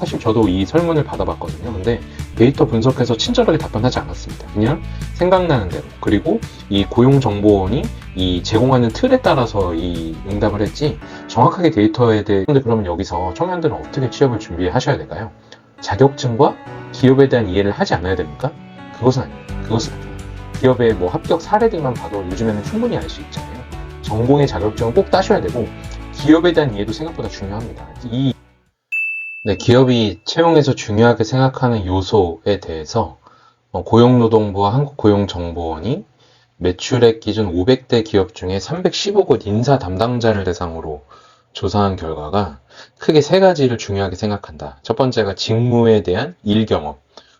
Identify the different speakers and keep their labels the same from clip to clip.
Speaker 1: 사실 저도 이 설문을 받아봤거든요. 근데 데이터 분석해서 친절하게 답변하지 않았습니다. 그냥 생각나는 대로. 그리고 이 고용정보원이 이 제공하는 틀에 따라서 이 응답을 했지 정확하게 데이터에 대해. 근데 그러면 여기서 청년들은 어떻게 취업을 준비하셔야 될까요? 자격증과 기업에 대한 이해를 하지 않아야 됩니까? 그것은 아닙니다. 그것은 아닙니다. 기업의 뭐 합격 사례들만 봐도 요즘에는 충분히 알 수 있잖아요. 전공의 자격증은 꼭 따셔야 되고 기업에 대한 이해도 생각보다 중요합니다. 네, 기업이 채용에서 중요하게 생각하는 요소에 대해서 고용노동부와 한국고용정보원이 매출액 기준 500대 기업 중에 315곳 인사 담당자를 대상으로 조사한 결과가 크게 세 가지를 중요하게 생각한다. 첫 번째가 직무에 대한 일 경험,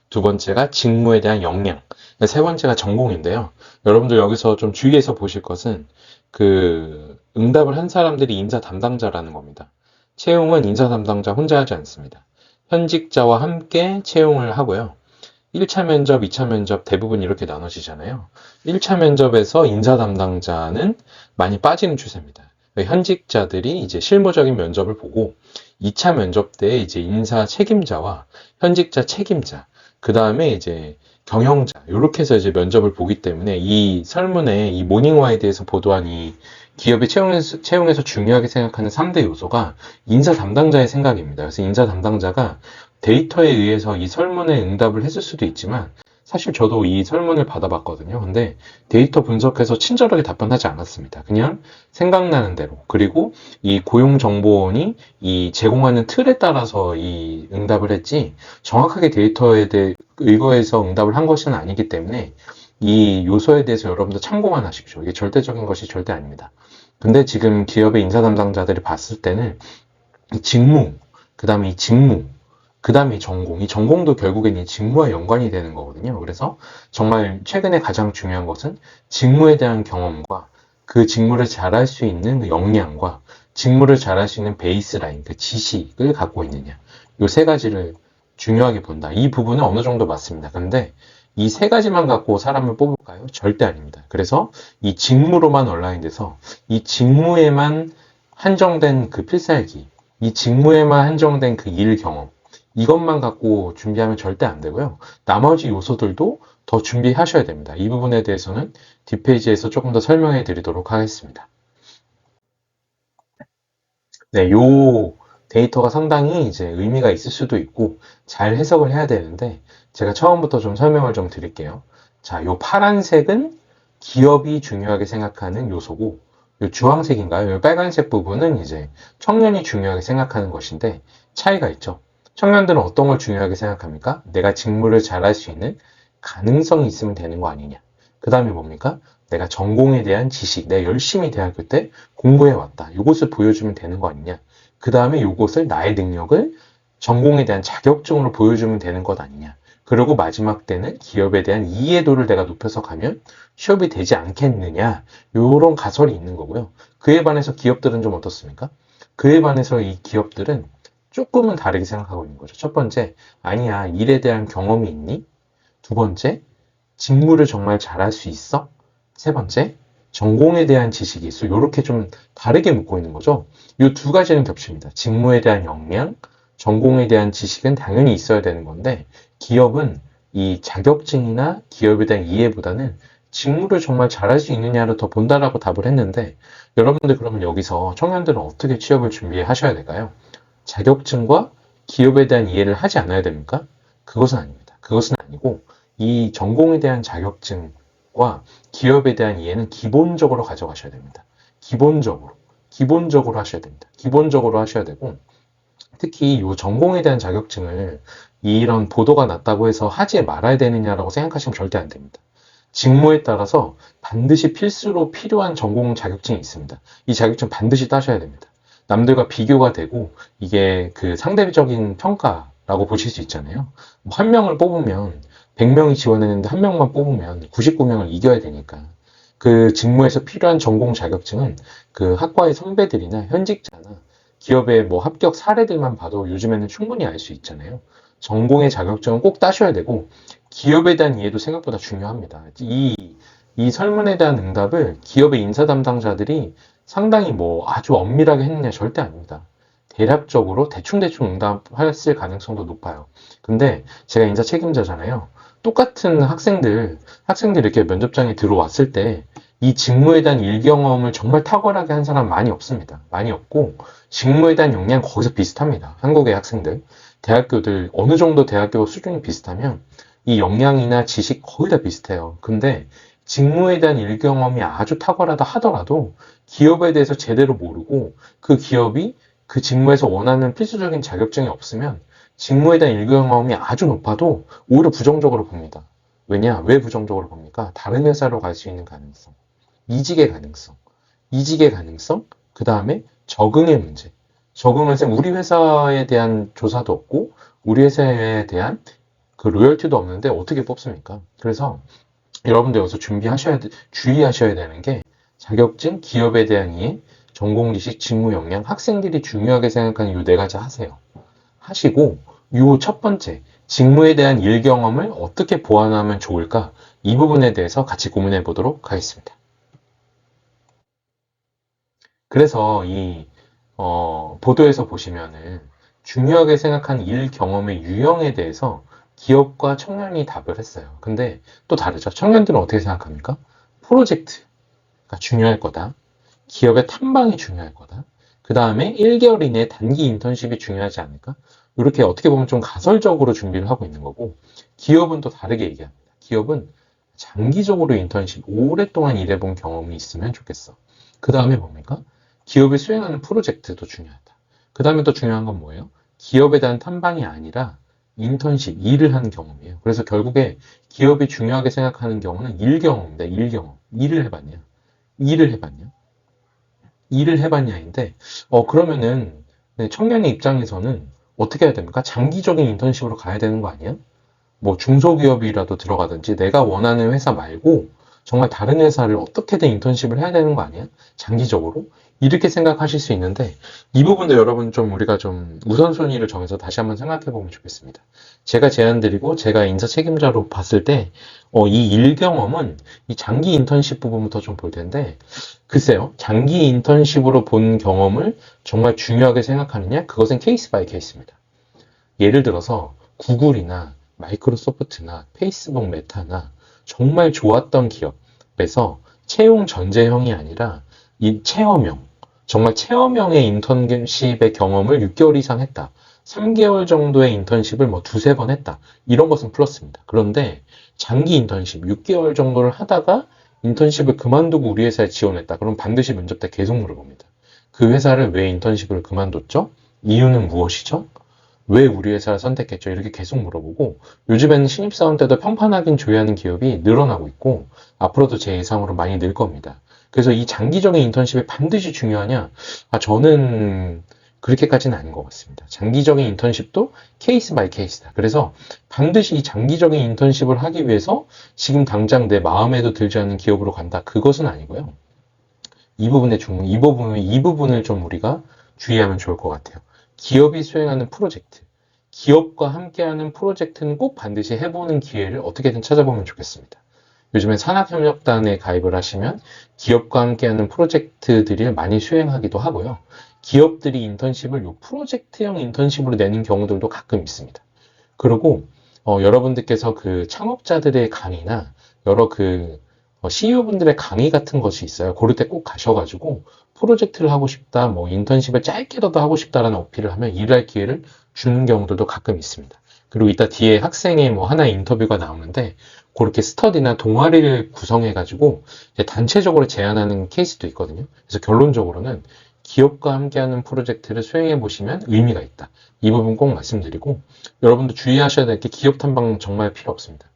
Speaker 1: 두 번째가 직무에 대한 역량, 세 번째가 전공인데요. 여러분들 여기서 좀 주의해서 보실 것은 그 응답을 한 사람들이 인사 담당자라는 겁니다. 채용은 인사 담당자 혼자 하지 않습니다. 현직자와 함께 채용을 하고요. 1차 면접, 2차 면접 대부분 이렇게 나눠지잖아요. 1차 면접에서 인사 담당자는 많이 빠지는 추세입니다. 현직자들이 이제 실무적인 면접을 보고 2차 면접 때 이제 인사 책임자와 현직자 책임자, 그 다음에 이제 경영자, 이렇게 해서 이제 면접을 보기 때문에 이 설문에 이 모닝와에 대해서 보도한 이 기업이 채용에서 중요하게 생각하는 3대 요소가 인사 담당자의 생각입니다. 그래서 인사 담당자가 데이터에 의해서 이 설문에 응답을 했을 수도 있지만 사실 저도 이 설문을 받아봤거든요. 근데 데이터 분석해서 친절하게 답변하지 않았습니다. 그냥 생각나는 대로. 그리고 이 고용정보원이 이 제공하는 틀에 따라서 이 응답을 했지 정확하게 데이터에 대해 의거해서 응답을 한 것은 아니기 때문에 이 요소에 대해서 여러분들 참고만 하십시오. 이게 절대적인 것이 절대 아닙니다. 근데 지금 기업의 인사 담당자들이 봤을 때는 이 직무, 그 다음에 이 직무, 그 다음에 이 전공도 결국엔 이 직무와 연관이 되는 거거든요. 그래서 정말 최근에 가장 중요한 것은 직무에 대한 경험과 그 직무를 잘할 수 있는 그 역량과 직무를 잘할 수 있는 베이스라인, 그 지식을 갖고 있느냐. 이 세 가지를 중요하게 본다. 이 부분은 어느 정도 맞습니다. 근데 이 세 가지만 갖고 사람을 뽑을까요? 절대 아닙니다. 그래서 이 직무로만 온라인돼서 이 직무에만 한정된 그 필살기, 이 직무에만 한정된 그 일 경험, 이것만 갖고 준비하면 절대 안 되고요. 나머지 요소들도 더 준비하셔야 됩니다. 이 부분에 대해서는 뒷페이지에서 조금 더 설명해 드리도록 하겠습니다. 네, 요 데이터가 상당히 이제 의미가 있을 수도 있고 잘 해석을 해야 되는데 제가 처음부터 좀 설명을 좀 드릴게요. 자, 요 파란색은 기업이 중요하게 생각하는 요소고 요 주황색인가요? 요 빨간색 부분은 이제 청년이 중요하게 생각하는 것인데 차이가 있죠. 청년들은 어떤 걸 중요하게 생각합니까? 내가 직무를 잘할 수 있는 가능성이 있으면 되는 거 아니냐. 그 다음에 뭡니까? 내가 전공에 대한 지식, 내가 열심히 대학교 때 공부해 왔다. 이것을 보여주면 되는 거 아니냐. 그 다음에 이것을 나의 능력을 전공에 대한 자격증으로 보여주면 되는 것 아니냐. 그리고 마지막 때는 기업에 대한 이해도를 내가 높여서 가면 취업이 되지 않겠느냐. 이런 가설이 있는 거고요. 그에 반해서 기업들은 좀 어떻습니까? 그에 반해서 이 기업들은 조금은 다르게 생각하고 있는 거죠. 첫 번째, 아니야, 일에 대한 경험이 있니? 두 번째, 직무를 정말 잘할 수 있어? 세 번째, 전공에 대한 지식이 있어. 이렇게 좀 다르게 묻고 있는 거죠. 이 두 가지는 겹칩니다. 직무에 대한 역량, 전공에 대한 지식은 당연히 있어야 되는 건데, 기업은 이 자격증이나 기업에 대한 이해보다는 직무를 정말 잘할 수 있느냐를 더 본다라고 답을 했는데, 여러분들 그러면 여기서 청년들은 어떻게 취업을 준비하셔야 될까요? 자격증과 기업에 대한 이해를 하지 않아야 됩니까? 그것은 아닙니다. 그것은 아니고 이 전공에 대한 자격증과 기업에 대한 이해는 기본적으로 가져가셔야 됩니다. 기본적으로 하셔야 됩니다. 기본적으로 하셔야 되고 특히 이 전공에 대한 자격증을 이런 보도가 났다고 해서 하지 말아야 되느냐라고 생각하시면 절대 안 됩니다. 직무에 따라서 반드시 필수로 필요한 전공 자격증이 있습니다. 이 자격증 반드시 따셔야 됩니다. 남들과 비교가 되고 이게 그 상대적인 평가라고 보실 수 있잖아요. 한 명을 뽑으면 100명이 지원했는데 한 명만 뽑으면 99명을 이겨야 되니까 그 직무에서 필요한 전공 자격증은 그 학과의 선배들이나 현직자나 기업의 뭐 합격 사례들만 봐도 요즘에는 충분히 알 수 있잖아요. 전공의 자격증은 꼭 따셔야 되고 기업에 대한 이해도 생각보다 중요합니다. 이 설문에 대한 응답을 기업의 인사 담당자들이 상당히 뭐 아주 엄밀하게 했느냐 절대 아닙니다. 대략적으로 대충대충 응답했을 가능성도 높아요. 근데 제가 인사 책임자잖아요. 똑같은 학생들이 이렇게 면접장에 들어왔을 때 이 직무에 대한 일 경험을 정말 탁월하게 한 사람 많이 없습니다. 많이 없고 직무에 대한 역량 거기서 비슷합니다. 한국의 학생들, 대학교들 어느 정도 대학교 수준이 비슷하면 이 역량이나 지식 거의 다 비슷해요. 근데 직무에 대한 일 경험이 아주 탁월하다 하더라도 기업에 대해서 제대로 모르고 그 기업이 그 직무에서 원하는 필수적인 자격증이 없으면 직무에 대한 일 경험이 아주 높아도 오히려 부정적으로 봅니다. 왜냐? 왜 부정적으로 봅니까? 다른 회사로 갈 수 있는 가능성, 이직의 가능성, 그 다음에 적응의 문제. 적응을 생 우리 회사에 대한 조사도 없고 우리 회사에 대한 그 로열티도 없는데 어떻게 뽑습니까? 그래서 여러분들 여기서 주의하셔야 되는 게 자격증, 기업에 대한 이해, 전공 지식, 직무 역량, 학생들이 중요하게 생각하는 이 네 가지 하세요. 하시고 이 첫 번째, 직무에 대한 일 경험을 어떻게 보완하면 좋을까? 이 부분에 대해서 같이 고민해 보도록 하겠습니다. 그래서 이 보도에서 보시면은 중요하게 생각한 일 경험의 유형에 대해서 기업과 청년이 답을 했어요. 근데 또 다르죠. 청년들은 어떻게 생각합니까? 프로젝트가 중요할 거다. 기업의 탐방이 중요할 거다. 그 다음에 1개월 이내 단기 인턴십이 중요하지 않을까? 이렇게 어떻게 보면 좀 가설적으로 준비를 하고 있는 거고, 기업은 또 다르게 얘기합니다. 기업은 장기적으로 인턴십, 오랫동안 일해본 경험이 있으면 좋겠어. 그 다음에 뭡니까? 기업이 수행하는 프로젝트도 중요하다. 그 다음에 또 중요한 건 뭐예요? 기업에 대한 탐방이 아니라 인턴십, 일을 하는 경험이에요. 그래서 결국에 기업이 중요하게 생각하는 경우는 일 경험입니다. 일 경험. 일을 해봤냐? 일을 해봤냐? 일을 해봤냐인데, 그러면은 네, 청년의 입장에서는 어떻게 해야 됩니까? 장기적인 인턴십으로 가야 되는 거 아니야? 뭐 중소기업이라도 들어가든지 내가 원하는 회사 말고 정말 다른 회사를 어떻게든 인턴십을 해야 되는 거 아니야? 장기적으로? 이렇게 생각하실 수 있는데 이 부분도 여러분 좀 우리가 좀 우선순위를 정해서 다시 한번 생각해 보면 좋겠습니다. 제가 제안드리고 제가 인사 책임자로 봤을 때 이 일 경험은 이 장기 인턴십 부분부터 좀 볼 텐데 글쎄요. 장기 인턴십으로 본 경험을 정말 중요하게 생각하느냐? 그것은 케이스 바이 케이스입니다. 예를 들어서 구글이나 마이크로소프트나 페이스북 메타나 정말 좋았던 기업에서 채용 전제형이 아니라 이 체험형, 정말 체험형의 인턴십의 경험을 6개월 이상 했다. 3개월 정도의 인턴십을 뭐 두세 번 했다. 이런 것은 플러스입니다. 그런데 장기 인턴십 6개월 정도를 하다가 인턴십을 그만두고 우리 회사에 지원했다. 그럼 반드시 면접 때 계속 물어봅니다. 그 회사를 왜 인턴십을 그만뒀죠? 이유는 무엇이죠? 왜 우리 회사를 선택했죠? 이렇게 계속 물어보고 요즘에는 신입사원 때도 평판하긴 조회하는 기업이 늘어나고 있고 앞으로도 제 예상으로 많이 늘 겁니다. 그래서 이 장기적인 인턴십이 반드시 중요하냐? 저는 그렇게까지는 아닌 것 같습니다. 장기적인 인턴십도 케이스 바이 케이스다. 그래서 반드시 이 장기적인 인턴십을 하기 위해서 지금 당장 내 마음에도 들지 않는 기업으로 간다. 그것은 아니고요. 이 부분을 좀 우리가 주의하면 좋을 것 같아요. 기업이 수행하는 프로젝트, 기업과 함께하는 프로젝트는 꼭 반드시 해보는 기회를 어떻게든 찾아보면 좋겠습니다. 요즘에 산학협력단에 가입을 하시면 기업과 함께하는 프로젝트들을 많이 수행하기도 하고요. 기업들이 인턴십을 요 프로젝트형 인턴십으로 내는 경우들도 가끔 있습니다. 그리고 여러분들께서 그 창업자들의 강의나 여러 그 CEO분들의 강의 같은 것이 있어요. 그럴 때 꼭 가셔가지고 프로젝트를 하고 싶다, 뭐 인턴십을 짧게라도 하고 싶다라는 어필을 하면 일할 기회를 주는 경우들도 가끔 있습니다. 그리고 이따 뒤에 학생의 뭐 하나의 인터뷰가 나오는데 그렇게 스터디나 동아리를 구성해가지고 단체적으로 제안하는 케이스도 있거든요. 그래서 결론적으로는 기업과 함께하는 프로젝트를 수행해 보시면 의미가 있다. 이 부분 꼭 말씀드리고 여러분도 주의하셔야 될 게 기업 탐방 정말 필요 없습니다.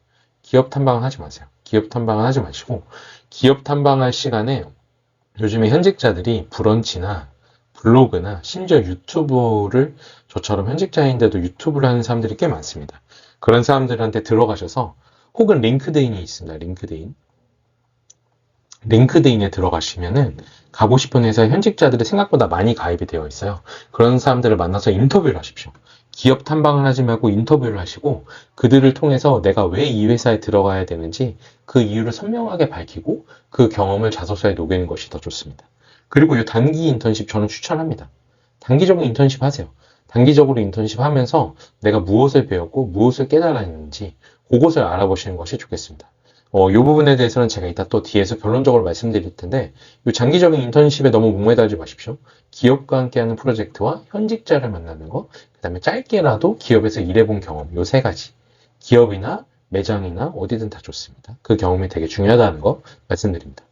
Speaker 1: 기업 탐방은 하지 마세요. 기업 탐방은 하지 마시고 기업 탐방할 시간에 요즘에 현직자들이 브런치나 블로그나 심지어 유튜브를 저처럼 현직자인데도 유튜브를 하는 사람들이 꽤 많습니다. 그런 사람들한테 들어가셔서 혹은 링크드인이 있습니다. 링크드인에 들어가시면은 가고 싶은 회사의 현직자들이 생각보다 많이 가입이 되어 있어요. 그런 사람들을 만나서 인터뷰를 하십시오. 기업 탐방을 하지 말고 인터뷰를 하시고 그들을 통해서 내가 왜 이 회사에 들어가야 되는지 그 이유를 선명하게 밝히고 그 경험을 자소서에 녹이는 것이 더 좋습니다. 그리고 이 단기 인턴십 저는 추천합니다. 단기적인 인턴십 하세요. 단기적으로 인턴십 하면서 내가 무엇을 배웠고 무엇을 깨달았는지 그것을 알아보시는 것이 좋겠습니다. 이 부분에 대해서는 제가 이따 또 뒤에서 결론적으로 말씀드릴 텐데, 이 장기적인 인턴십에 너무 목매달지 마십시오. 기업과 함께하는 프로젝트와 현직자를 만나는 거, 그 다음에 짧게라도 기업에서 일해본 경험, 요 세 가지. 기업이나 매장이나 어디든 다 좋습니다. 그 경험이 되게 중요하다는 거 말씀드립니다.